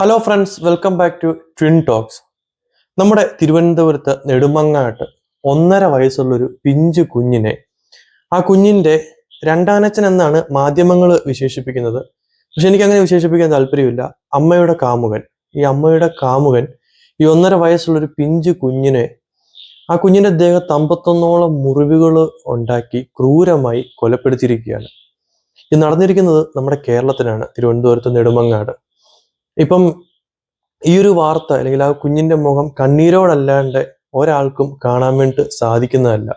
Hello friends, welcome back to twin talks. നമ്മുടെ തിരുവനന്തപുരത്ത് നെടുമങ്ങാട്ട് 1.5 വയസ്സുള്ളൊരു പിഞ്ചു കുഞ്ഞിനെ, ആ കുഞ്ഞിൻ്റെ രണ്ടാനച്ഛൻ എന്നാണ് മാധ്യമങ്ങൾ വിശേഷിപ്പിക്കുന്നത്. പക്ഷെ എനിക്ക് അങ്ങനെ വിശേഷിപ്പിക്കാൻ താല്പര്യമില്ല. അമ്മയുടെ കാമുകൻ, അമ്മയുടെ കാമുകൻ ഈ 1.5 വയസ്സുള്ളൊരു പിഞ്ചു കുഞ്ഞിനെ, ആ കുഞ്ഞിൻ്റെ ദേഹത്ത് 51ഓളം മുറിവുകൾ ഉണ്ടാക്കി ക്രൂരമായി കൊലപ്പെടുത്തിയിരിക്കുകയാണ്. ഇത് നടന്നിരിക്കുന്നത് നമ്മുടെ കേരളത്തിലാണ്, തിരുവനന്തപുരത്ത് നെടുമങ്ങാട്. ഇപ്പം ഈ ഒരു വാർത്ത അല്ലെങ്കിൽ ആ കുഞ്ഞിന്റെ മുഖം കണ്ണീരോടല്ലാണ്ട് ഒരാൾക്കും കാണാൻ വേണ്ടി സാധിക്കുന്നതല്ല.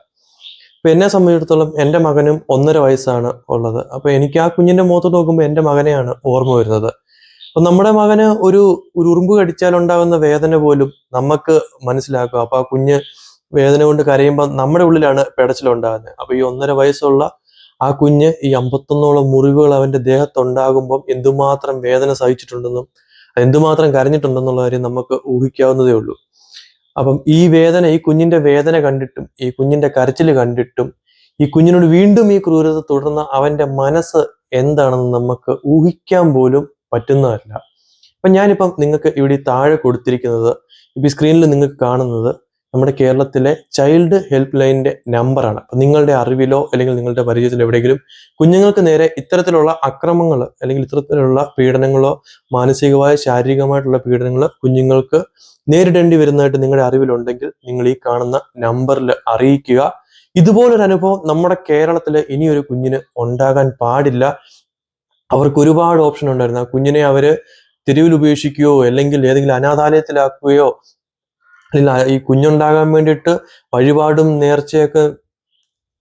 ഇപ്പൊ എന്നെ സംബന്ധിച്ചിടത്തോളം എൻ്റെ മകനും 1.5 വയസ്സാണ് ഉള്ളത്. അപ്പൊ എനിക്ക് ആ കുഞ്ഞിന്റെ മുഖത്ത് നോക്കുമ്പോൾ എൻ്റെ മകനെയാണ് ഓർമ്മ വരുന്നത്. അപ്പൊ നമ്മുടെ മകന് ഒരു ഉറുമ്പ് കടിച്ചാൽ ഉണ്ടാകുന്ന വേദന പോലും നമുക്ക് മനസ്സിലാക്കുക. അപ്പൊ ആ കുഞ്ഞ് വേദന കൊണ്ട് കരയുമ്പോൾ നമ്മുടെ ഉള്ളിലാണ് പിടച്ചിലുണ്ടാകുന്നത്. അപ്പൊ ഈ 1.5 വയസ്സുള്ള ആ കുഞ്ഞ് ഈ 51ഓളം മുറിവുകൾ അവന്റെ ദേഹത്തുണ്ടാകുമ്പോൾ എന്തുമാത്രം വേദന സഹിച്ചിട്ടുണ്ടെന്നും എന്തുമാത്രം കരഞ്ഞിട്ടുണ്ടെന്നുള്ള കാര്യം നമുക്ക് ഊഹിക്കാവുന്നതേ ഉള്ളൂ. അപ്പം ഈ കുഞ്ഞിന്റെ വേദന കണ്ടിട്ടും ഈ കുഞ്ഞിന്റെ കരച്ചിൽ കണ്ടിട്ടും ഈ കുഞ്ഞിനോട് വീണ്ടും ഈ ക്രൂരത തുടർന്ന അവന്റെ മനസ്സ് എന്താണെന്ന് നമുക്ക് ഊഹിക്കാൻ പോലും പറ്റുന്നതല്ല. അപ്പൊ ഞാനിപ്പം നിങ്ങൾക്ക് ഇവിടെ താഴെ കൊടുത്തിരിക്കുന്നത്, ഇപ്പൊ ഈ സ്ക്രീനിൽ നിങ്ങൾക്ക് കാണുന്നത് നമ്മുടെ കേരളത്തിലെ ചൈൽഡ് ഹെൽപ്പ് ലൈനിന്റെ നമ്പറാണ്. അപ്പൊ നിങ്ങളുടെ അറിവിലോ അല്ലെങ്കിൽ നിങ്ങളുടെ പരിചയത്തിലോ എവിടെയെങ്കിലും കുഞ്ഞുങ്ങൾക്ക് നേരെ ഇത്തരത്തിലുള്ള അക്രമങ്ങൾ അല്ലെങ്കിൽ ഇത്തരത്തിലുള്ള പീഡനങ്ങളോ മാനസികമായ ശാരീരികമായിട്ടുള്ള പീഡനങ്ങൾ കുഞ്ഞുങ്ങൾക്ക് നേരിടേണ്ടി വരുന്നതായിട്ട് നിങ്ങളുടെ അറിവിലുണ്ടെങ്കിൽ നിങ്ങൾ ഈ കാണുന്ന നമ്പറിൽ അറിയിക്കുക. ഇതുപോലൊരു അനുഭവം നമ്മുടെ കേരളത്തിൽ ഇനിയൊരു കുഞ്ഞിന് ഉണ്ടാകാൻ പാടില്ല. അവർക്ക് ഒരുപാട് ഓപ്ഷൻ ഉണ്ടായിരുന്നു. ആ കുഞ്ഞിനെ അവര് തെരുവിൽ ഉപേക്ഷിക്കുകയോ അല്ലെങ്കിൽ ഏതെങ്കിലും അനാഥാലയത്തിലാക്കുകയോ, അല്ലെങ്കിൽ ഈ കുഞ്ഞുണ്ടാകാൻ വേണ്ടിയിട്ട് വഴിപാടും നേർച്ചയൊക്കെ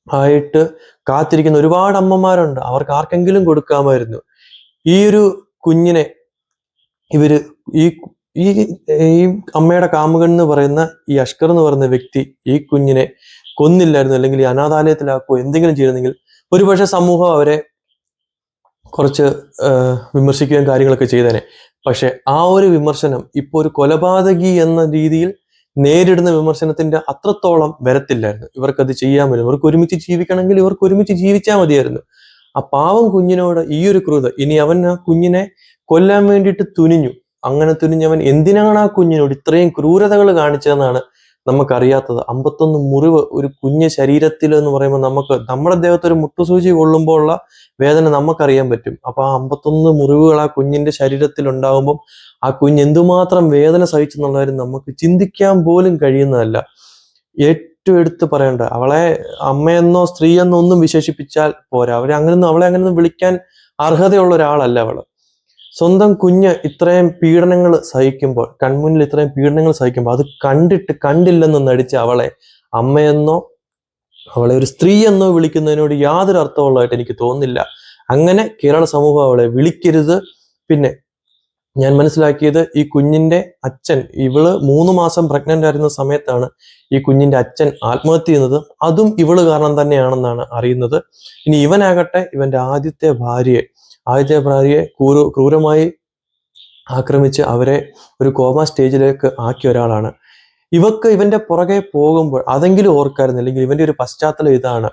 ആയിട്ട് കാത്തിരിക്കുന്ന ഒരുപാട് അമ്മമാരുണ്ട്. അവർക്ക് ആർക്കെങ്കിലും കൊടുക്കാമായിരുന്നു. ഈ ഒരു കുഞ്ഞിനെ ഇവര് ഈ ഈ ഈ അമ്മയുടെ കാമുകൻ എന്ന് പറയുന്ന ഈ അഷ്കർ എന്ന് പറയുന്ന വ്യക്തി ഈ കുഞ്ഞിനെ കൊന്നില്ലായിരുന്നു, അല്ലെങ്കിൽ ഈ അനാഥാലയത്തിലാക്കുകയോ എന്തെങ്കിലും ചെയ്തിരുന്നെങ്കിൽ ഒരുപക്ഷെ സമൂഹം അവരെ കുറച്ച് വിമർശിക്കുകയും കാര്യങ്ങളൊക്കെ ചെയ്തേനെ. പക്ഷെ ആ ഒരു വിമർശനം ഇപ്പൊ ഒരു കൊലപാതകി എന്ന രീതിയിൽ നേരിടുന്ന വിമർശനത്തിന്റെ അത്രത്തോളം വരത്തില്ലായിരുന്നു. ഇവർക്കത് ചെയ്യാൻ പറ്റും. ഇവർക്ക് ഒരുമിച്ച് ജീവിക്കണമെങ്കിൽ ഇവർക്ക് ഒരുമിച്ച് ജീവിച്ചാൽ മതിയായിരുന്നു. ആ പാവം കുഞ്ഞിനോട് ഈ ഒരു ക്രൂരത, ഇനി അവൻ ആ കുഞ്ഞിനെ കൊല്ലാൻ വേണ്ടിയിട്ട് തുനിഞ്ഞു. അങ്ങനെ തുനിഞ്ഞവൻ എന്തിനാണ് ആ കുഞ്ഞിനോട് ഇത്രയും ക്രൂരതകൾ കാണിച്ചതെന്നാണ് നമുക്കറിയാത്തത്. 51 മുറിവ് ഒരു കുഞ്ഞ് ശരീരത്തിൽ എന്ന് പറയുമ്പോൾ നമ്മുടെ ദേഹത്ത് ഒരു മുട്ടുസൂചി കൊള്ളുമ്പോൾ ഉള്ള വേദന നമുക്കറിയാൻ പറ്റും. അപ്പൊ ആ 51 മുറിവുകൾ ആ കുഞ്ഞിന്റെ ശരീരത്തിൽ ഉണ്ടാകുമ്പോൾ ആ കുഞ്ഞ് എന്തുമാത്രം വേദന സഹിച്ചെന്നുള്ള കാര്യം നമുക്ക് ചിന്തിക്കാൻ പോലും കഴിയുന്നതല്ല. ഏറ്റവും എടുത്ത് പറയേണ്ട, അവളെ അമ്മയെന്നോ സ്ത്രീയെന്നോ ഒന്നും വിശേഷിപ്പിച്ചാൽ പോരാ. അവളെ അങ്ങനെയൊന്നും വിളിക്കാൻ അർഹതയുള്ള ഒരാളല്ല അവള്. സ്വന്തം കുഞ്ഞ് ഇത്രയും പീഡനങ്ങൾ സഹിക്കുമ്പോൾ, കൺമുന്നിൽ ഇത്രയും പീഡനങ്ങൾ സഹിക്കുമ്പോൾ അത് കണ്ടില്ലെന്ന് നടിച്ച് അവളെ അമ്മയെന്നോ അവളെ ഒരു സ്ത്രീ എന്നോ വിളിക്കുന്നതിനോട് യാതൊരു അർത്ഥമുള്ളതായിട്ട് എനിക്ക് തോന്നുന്നില്ല. അങ്ങനെ കേരള സമൂഹം അവളെ വിളിക്കരുത്. പിന്നെ ഞാൻ മനസ്സിലാക്കിയത്, ഈ കുഞ്ഞിന്റെ അച്ഛൻ, ഇവള് 3 മാസം പ്രഗ്നന്റ് ആയിരുന്ന സമയത്താണ് ഈ കുഞ്ഞിന്റെ അച്ഛൻ ആത്മഹത്യ ചെയ്യുന്നത്. അതും ഇവള് കാരണം തന്നെയാണെന്നാണ് അറിയുന്നത്. ഇനി ഇവനാകട്ടെ ഇവന്റെ ആദ്യത്തെ ഭാര്യയെ ക്രൂരമായി ആക്രമിച്ച് അവരെ ഒരു കോമ സ്റ്റേജിലേക്ക് ആക്കിയ ഒരാളാണ്. ഇവന്റെ പുറകെ പോകുമ്പോൾ അതെങ്കിലും ഓർക്കായിരുന്നു, അല്ലെങ്കിൽ ഇവന്റെ ഒരു പശ്ചാത്തലം ഇതാണ്,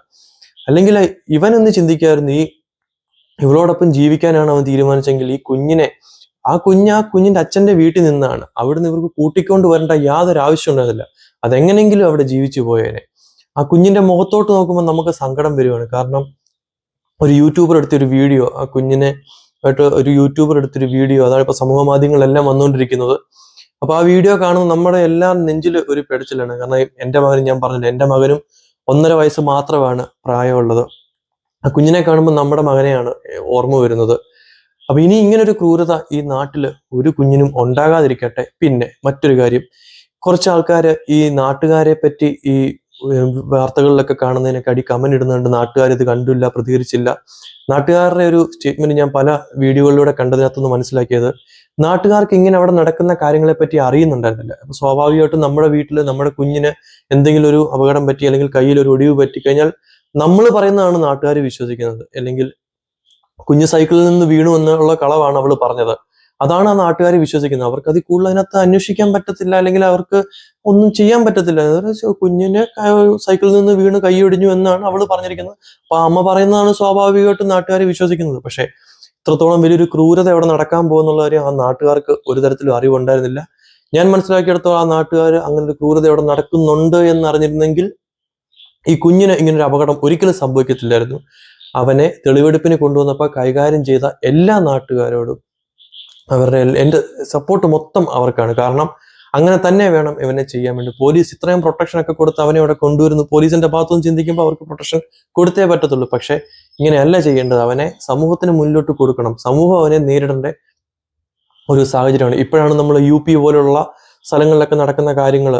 അല്ലെങ്കിൽ ഇവനൊന്ന് ചിന്തിക്കായിരുന്നു, ഇവളോടൊപ്പം ജീവിക്കാനാണ് അവൻ തീരുമാനിച്ചെങ്കിൽ ആ കുഞ്ഞിന്റെ അച്ഛന്റെ വീട്ടിൽ നിന്നാണ്. അവിടുന്ന് ഇവർക്ക് കൂട്ടിക്കൊണ്ട് വരേണ്ട യാതൊരു ആവശ്യം ഉണ്ടായിരുന്നില്ല. അതെങ്ങനെങ്കിലും അവിടെ ജീവിച്ചു പോയേനെ. ആ കുഞ്ഞിന്റെ മുഖത്തോട്ട് നോക്കുമ്പോൾ നമുക്ക് സങ്കടം വരുവാണ്. കാരണം ഒരു യൂട്യൂബർ എടുത്തൊരു വീഡിയോ, ആ കുഞ്ഞിനെ ആയിട്ട് ഒരു യൂട്യൂബർ എടുത്തൊരു വീഡിയോ, അതാണ് ഇപ്പൊ സമൂഹ മാധ്യമങ്ങളെല്ലാം വന്നുകൊണ്ടിരിക്കുന്നത്. അപ്പൊ ആ വീഡിയോ കാണുമ്പോൾ നമ്മുടെ എല്ലാം നെഞ്ചിൽ ഒരു പെടച്ചിലാണ്. കാരണം എൻ്റെ മകനും, ഞാൻ പറഞ്ഞില്ല, എൻ്റെ മകനും 1.5 വയസ്സ് മാത്രമാണ് പ്രായമുള്ളത്. ആ കുഞ്ഞിനെ കാണുമ്പോൾ നമ്മുടെ മകനെയാണ് ഓർമ്മ വരുന്നത്. അപ്പൊ ഇനി ഇങ്ങനൊരു ക്രൂരത ഈ നാട്ടില് ഒരു കുഞ്ഞിനും ഉണ്ടാകാതിരിക്കട്ടെ. പിന്നെ മറ്റൊരു കാര്യം, കുറച്ച് ആൾക്കാര് ഈ നാട്ടുകാരെ പറ്റി ഈ വാർത്തകളിലൊക്കെ കാണുന്നതിനൊക്കെ കമന്റ് ഇടുന്നുണ്ട്. നാട്ടുകാർ ഇത് കണ്ടില്ല, പ്രതികരിച്ചില്ല. നാട്ടുകാരുടെ ഒരു സ്റ്റേറ്റ്മെന്റ് ഞാൻ പല വീഡിയോകളിലൂടെ കണ്ടതിനകത്തുനിന്ന് മനസ്സിലാക്കിയത്, നാട്ടുകാർക്ക് ഇങ്ങനെ അവിടെ നടക്കുന്ന കാര്യങ്ങളെ പറ്റി അറിയുന്നുണ്ടായിരുന്നില്ല. അപ്പൊ സ്വാഭാവികമായിട്ടും നമ്മുടെ വീട്ടിൽ നമ്മുടെ കുഞ്ഞിന് എന്തെങ്കിലും ഒരു അപകടം പറ്റി, അല്ലെങ്കിൽ കയ്യിൽ ഒരു ഒടിവ് പറ്റിക്കഴിഞ്ഞാൽ നമ്മൾ പറയുന്നതാണ് നാട്ടുകാർ വിശ്വസിക്കുന്നത്. അല്ലെങ്കിൽ കുഞ്ഞ് സൈക്കിളിൽ നിന്ന് വീണു എന്നുള്ള കളവാണ് അവള് പറഞ്ഞത്, അതാണ് ആ നാട്ടുകാർ വിശ്വസിക്കുന്നത്. അവർക്ക് അതിൽ കൂടുതൽ അതിനകത്ത് അന്വേഷിക്കാൻ പറ്റത്തില്ല, അല്ലെങ്കിൽ അവർക്ക് ഒന്നും ചെയ്യാൻ പറ്റത്തില്ല. കുഞ്ഞിന് സൈക്കിളിൽ നിന്ന് വീണ് കൈയൊടിഞ്ഞു എന്നാണ് അവള് പറഞ്ഞിരിക്കുന്നത്. അപ്പൊ അമ്മ പറയുന്നതാണ് സ്വാഭാവികമായിട്ടും നാട്ടുകാർ വിശ്വസിക്കുന്നത്. പക്ഷെ ഇത്രത്തോളം വലിയൊരു ക്രൂരത അവിടെ നടക്കാൻ പോകുന്നുള്ള കാര്യം ആ നാട്ടുകാർക്ക് ഒരു തരത്തിലും അറിവുണ്ടായിരുന്നില്ല. ഞാൻ മനസ്സിലാക്കിയെടുത്തോളം ആ നാട്ടുകാർ അങ്ങനെ ഒരു ക്രൂരത അവിടെ നടക്കുന്നുണ്ട് എന്ന് അറിഞ്ഞിരുന്നെങ്കിൽ ഈ കുഞ്ഞിന് ഇങ്ങനൊരു അപകടം ഒരിക്കലും സംഭവിക്കത്തില്ലായിരുന്നു. അവനെ തെളിവെടുപ്പിന് കൊണ്ടുവന്നപ്പോൾ കൈകാര്യം ചെയ്ത എല്ലാ നാട്ടുകാരോടും അവരുടെ എൻ്റെ സപ്പോർട്ട് മൊത്തം അവർക്കാണ്. കാരണം അങ്ങനെ തന്നെ വേണം ഇവനെ ചെയ്യാൻ വേണ്ടി. പോലീസ് ഇത്രയും പ്രൊട്ടക്ഷൻ ഒക്കെ കൊടുത്ത് അവനെ അവിടെ കൊണ്ടുവരുന്നു. പോലീസിന്റെ ഭാഗത്തുനിന്ന് ചിന്തിക്കുമ്പോൾ അവർക്ക് പ്രൊട്ടക്ഷൻ കൊടുത്തേ പറ്റത്തുള്ളൂ. പക്ഷെ ഇങ്ങനെയല്ല ചെയ്യേണ്ടത്. അവനെ സമൂഹത്തിന് മുന്നിലോട്ട് കൊടുക്കണം. സമൂഹം അവനെ നേരിടേണ്ട ഒരു സാഹചര്യമാണ്. ഇപ്പോഴാണ് നമ്മൾ UP പോലുള്ള സ്ഥലങ്ങളിലൊക്കെ നടക്കുന്ന കാര്യങ്ങൾ,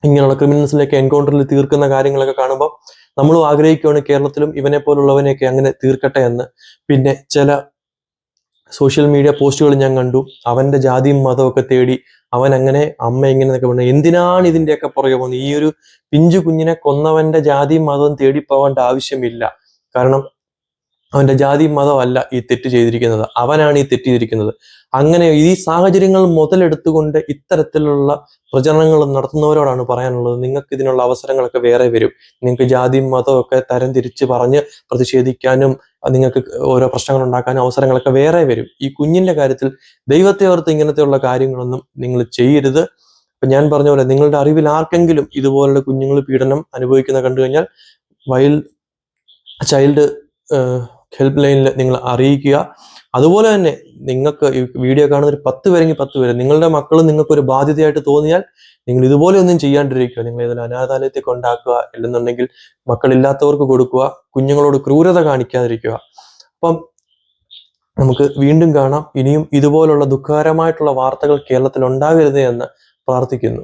ഇങ്ങനെയുള്ള ക്രിമിനൽസിലേക്ക് എൻകൗണ്ടറിൽ തീർക്കുന്ന കാര്യങ്ങളൊക്കെ കാണുമ്പോൾ നമ്മളും ആഗ്രഹിക്കുകയാണ് കേരളത്തിലും ഇവനെ പോലുള്ളവനെയൊക്കെ അങ്ങനെ തീർക്കട്ടെ എന്ന്. പിന്നെ ചില സോഷ്യൽ മീഡിയ പോസ്റ്റുകൾ ഞാൻ കണ്ടു, അവന്റെ ജാതിയും മതവും ഒക്കെ തേടി അവൻ അങ്ങനെ അമ്മ ഇങ്ങനെയൊക്കെ പറഞ്ഞു. എന്തിനാണ് ഇതിന്റെയൊക്കെ പുറകെ പോകുന്നത്? ഈ ഒരു പിഞ്ചു കുഞ്ഞിനെ കൊന്നവന്റെ ജാതിയും മതവും തേടി പോകേണ്ട ആവശ്യമില്ല. കാരണം അവന്റെ ജാതിയും മതവും അല്ല ഈ തെറ്റ് ചെയ്തിരിക്കുന്നത്, അവനാണ് ഈ തെറ്റ് ചെയ്തിരിക്കുന്നത്. അങ്ങനെ ഈ സാഹചര്യങ്ങൾ മുതലെടുത്തുകൊണ്ട് ഇത്തരത്തിലുള്ള പ്രചരണങ്ങൾ നടത്തുന്നവരോടാണ് പറയാനുള്ളത്, നിങ്ങൾക്ക് ഇതിനുള്ള അവസരങ്ങളൊക്കെ വേറെ വരും. നിങ്ങൾക്ക് ജാതിയും മതവും ഒക്കെ തരംതിരിച്ച് പറഞ്ഞ് പ്രതിഷേധിക്കാനും നിങ്ങൾക്ക് ഓരോ പ്രശ്നങ്ങൾ ഉണ്ടാക്കാനും അവസരങ്ങളൊക്കെ വേറെ വരും. ഈ കുഞ്ഞിന്റെ കാര്യത്തിൽ ദൈവത്തെ ഓർത്ത് ഇങ്ങനത്തെയുള്ള കാര്യങ്ങളൊന്നും നിങ്ങൾ ചെയ്യരുത്. അപ്പൊ ഞാൻ പറഞ്ഞ പോലെ നിങ്ങളുടെ അറിവിൽ ആർക്കെങ്കിലും ഇതുപോലുള്ള കുഞ്ഞുങ്ങൾ പീഡനം അനുഭവിക്കുന്ന കണ്ടു കഴിഞ്ഞാൽ ചൈൽഡ് ഹെൽപ്പ് ലൈനിൽ നിങ്ങൾ അറിയിക്കുക. അതുപോലെ തന്നെ നിങ്ങൾക്ക് ഈ വീഡിയോ കാണുന്ന ഒരു 10 പേരെങ്കിൽ 10 പേര് നിങ്ങളുടെ മക്കൾ നിങ്ങൾക്ക് ഒരു ബാധ്യതയായിട്ട് തോന്നിയാൽ നിങ്ങൾ ഇതുപോലെ ഒന്നും ചെയ്യാണ്ടിരിക്കുക. നിങ്ങൾ ഏതെങ്കിലും അനാഥാലയത്തിൽ കൊണ്ടാക്കുക, അല്ലെന്നുണ്ടെങ്കിൽ മക്കളില്ലാത്തവർക്ക് കൊടുക്കുക. കുഞ്ഞുങ്ങളോട് ക്രൂരത കാണിക്കാതിരിക്കുക. അപ്പം നമുക്ക് വീണ്ടും കാണാം. ഇനിയും ഇതുപോലുള്ള ദുഃഖകരമായിട്ടുള്ള വാർത്തകൾ കേരളത്തിൽ ഉണ്ടാകരുത് എന്ന് പ്രാർത്ഥിക്കുന്നു.